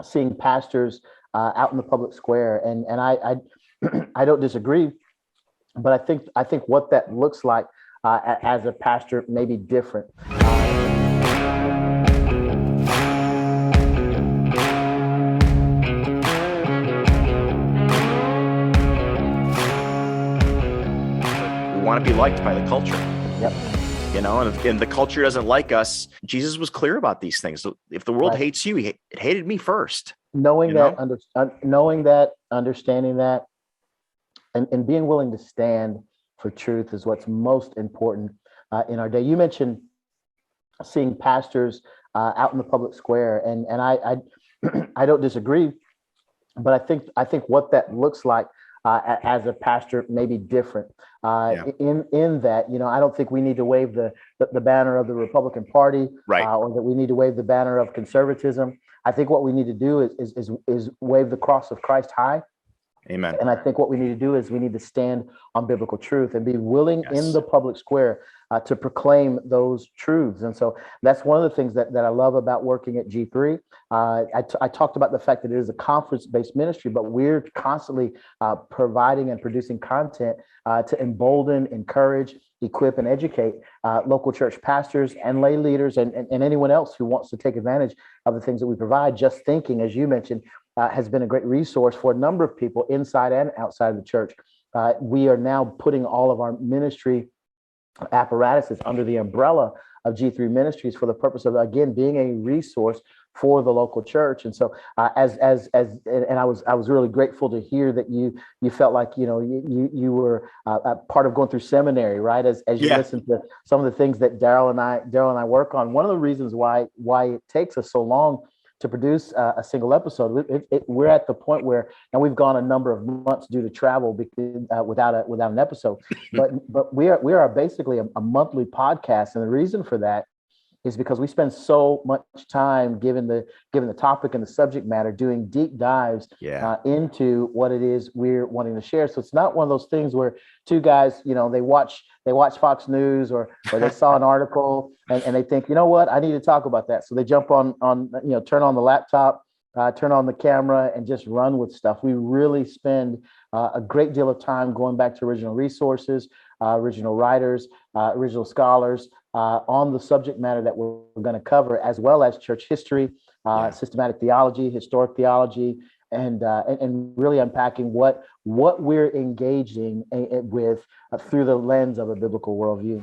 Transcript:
seeing pastors out in the public square, and I I don't disagree, but I think what that looks like as a pastor may be different. We want to be liked by the culture. Yep. And if the culture doesn't like us, Jesus was clear about these things. So if the world hates you, it hated me first. Knowing that, understanding that, and being willing to stand for truth is what's most important in our day. You mentioned seeing pastors out in the public square, and I I don't disagree, but I think what that looks like as a pastor may be different. In that, I don't think we need to wave the banner of the Republican Party, or that we need to wave the banner of conservatism. I think what we need to do is wave the cross of Christ high. Amen. And I think what we need to do is we need to stand on biblical truth and be willing in the public square to proclaim those truths. And so that's one of the things that I love about working at G3. I talked about the fact that it is a conference-based ministry, but we're constantly providing and producing content to embolden, encourage, equip, and educate local church pastors and lay leaders and anyone else who wants to take advantage of the things that we provide. Just Thinking, as you mentioned, has been a great resource for a number of people inside and outside of the church. We are now putting all of our ministry apparatuses under the umbrella of G3 Ministries for the purpose of, again, being a resource for the local church. And so and I was really grateful to hear that you felt like you were part of going through seminary, right? As you listen to some of the things that Daryl and I work on. One of the reasons why it takes us so long to produce a single episode, we're at the point where, and we've gone a number of months due to travel without an episode, but we are basically a monthly podcast, and the reason for that is because we spend so much time given the topic and the subject matter doing deep dives into what it is we're wanting to share. So it's not one of those things where two guys, they watch Fox News or they saw an article and they think, you know what, I need to talk about that. So they jump on turn on the laptop, turn on the camera and just run with stuff. We really spend a great deal of time going back to original resources, original writers, original scholars on the subject matter that we're going to cover, as well as church history, systematic theology, historic theology, and really unpacking what we're engaging with through the lens of a biblical worldview.